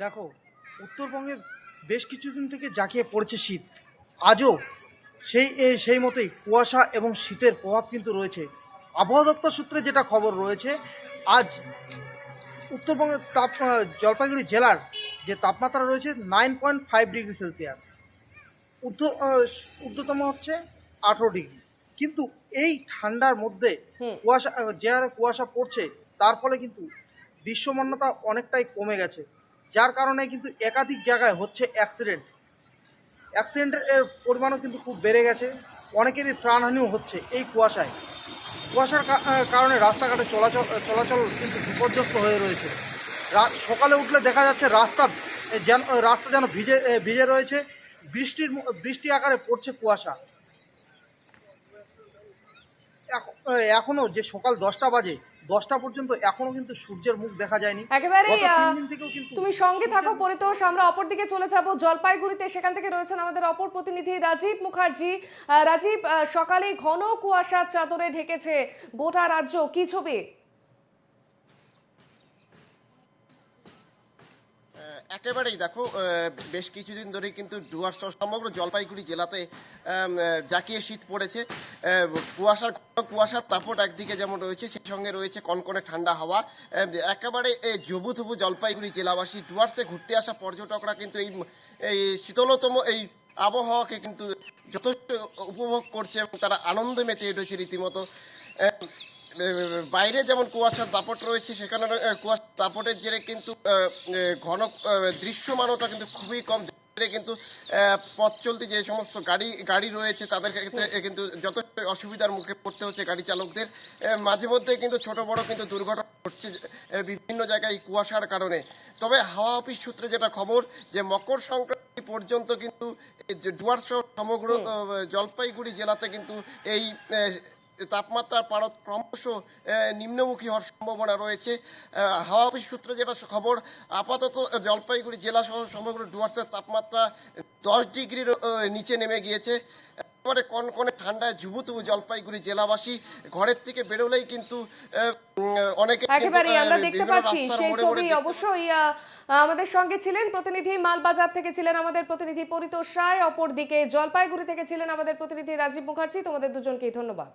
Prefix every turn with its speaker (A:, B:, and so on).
A: দেখো, উত্তরবঙ্গে বেশ কিছুদিন থেকে জাঁকিয়ে পড়েছে শীত। আজও সেই মতোই কুয়াশা এবং শীতের প্রভাব কিন্তু রয়েছে। আবহাওয়া দপ্তর সূত্রে যেটা খবর রয়েছে, আজ উত্তরবঙ্গের জলপাইগুড়ি জেলার যে তাপমাত্রা রয়েছে 9.5 ডিগ্রি সেলসিয়াস, ঊর্ধ্ব ঊর্ধ্বতম হচ্ছে 18 ডিগ্রি। কিন্তু এই ঠান্ডার মধ্যে
B: হুম।
A: যে হারে কুয়াশা পড়ছে, তার ফলে কিন্তু দৃশ্যমানতা অনেকটাই কমে গেছে, যার কারণে কিন্তু একাধিক জায়গায় হচ্ছে অ্যাক্সিডেন্টের পরিমাণও কিন্তু খুব বেড়ে গেছে। অনেকেরই প্রাণহানিও হচ্ছে এই কুয়াশার কারণে রাস্তাঘাটে চলাচল কিন্তু বিপর্যস্ত হয়ে রয়েছে। সকালে উঠলে দেখা যাচ্ছে রাস্তা যেন ভিজে রয়েছে। বৃষ্টি আকারে পড়ছে কুয়াশা। এখনও যে সকাল 10টা বাজে, 10টা পর্যন্ত এখনও কিন্তু সূর্যের মুখ দেখা যায়নি।
B: একেবারেই
A: গত 3 দিন থেকেও কিন্তু
B: তুমি সঙ্গে থাকো
A: সূর্যের মুখ।
B: পরিতোষ, আমরা অপর দিকে চলে যাব জলপাইগুড়িতে। সেখান থেকে রয়েছেন আমাদের অপর প্রতিনিধি রাজীব মুখার্জি। রাজীব, সকালে ঘন কুয়াশার চাদরে ঢেকেছে গোটা রাজ্য, কি ছবি?
C: একেবারেই দেখো, বেশ কিছুদিন ধরেই কিন্তু ডুয়ার্স সমগ্র জলপাইগুড়ি জেলাতে জাঁকিয়ে শীত পড়েছে। কুয়াশার দাপট একদিকে যেমন রয়েছে, সেই সঙ্গে রয়েছে কনকনে ঠান্ডা হাওয়া। একেবারে জবুথবু জলপাইগুড়ি জেলাবাসী, ডুয়ার্সে ঘুরতে আসা পর্যটকরা কিন্তু এই শীতলতম এই আবহাওয়াকে কিন্তু যথেষ্ট উপভোগ করছে এবং তারা আনন্দে মেতে উঠেছে রীতিমতো। বাইরে যেমন কুয়াশার দাপট রয়েছে, সেখানে কুয়াশার দাপটের জেরে কিন্তু ঘন দৃশ্যমানতা কিন্তু খুবই কম। কিন্তু পথ চলতি যে সমস্ত গাড়ি রয়েছে, তাদের ক্ষেত্রে কিন্তু যথেষ্ট অসুবিধার মুখে পড়তে হচ্ছে গাড়ি চালকদের। মাঝে মধ্যে কিন্তু ছোট বড় কিন্তু দুর্ঘটনা ঘটছে বিভিন্ন জায়গায় কুয়াশার কারণে। তবে হাওয়া অফিস সূত্রে যেটা খবর, যে মকর সংক্রান্তি পর্যন্ত কিন্তু ডুয়ার্স সহ সমগ্র জলপাইগুড়ি জেলাতে কিন্তু এই তাপমাত্রার পারদ ক্রমশ নিম্নমুখী হওয়ার সম্ভাবনা রয়েছে। হাওয়া অফিস সূত্রে যেটা খবর, আপাতত জলপাইগুড়ি জেলা সহ সমগ্র ডুয়ার্সের তাপমাত্রা 10 ডিগ্রির নিচে নেমে গিয়েছে। একেবারে কনকনে ঠান্ডায় জুবুথুবু জলপাইগুড়ি জেলাবাসী। ঘরের থেকে বেরোলেই কিন্তু অনেকে
B: একেবারেই আমরা দেখতে
C: বিভিন্ন
B: পাচ্ছি
C: রাস্তার
B: সেই
C: মোড়ে মোড়ে
B: ছবি।
C: দেখতে
B: অবশ্যই আমাদের সঙ্গে ছিলেন প্রতিনিধি, মালবাজার থেকে ছিলেন আমাদের প্রতিনিধি পরিতোষ রায়, অপরদিকে জলপাইগুড়ি থেকে ছিলেন আমাদের প্রতিনিধি রাজীব মুখার্জি। তোমাদের দুজনকেই ধন্যবাদ।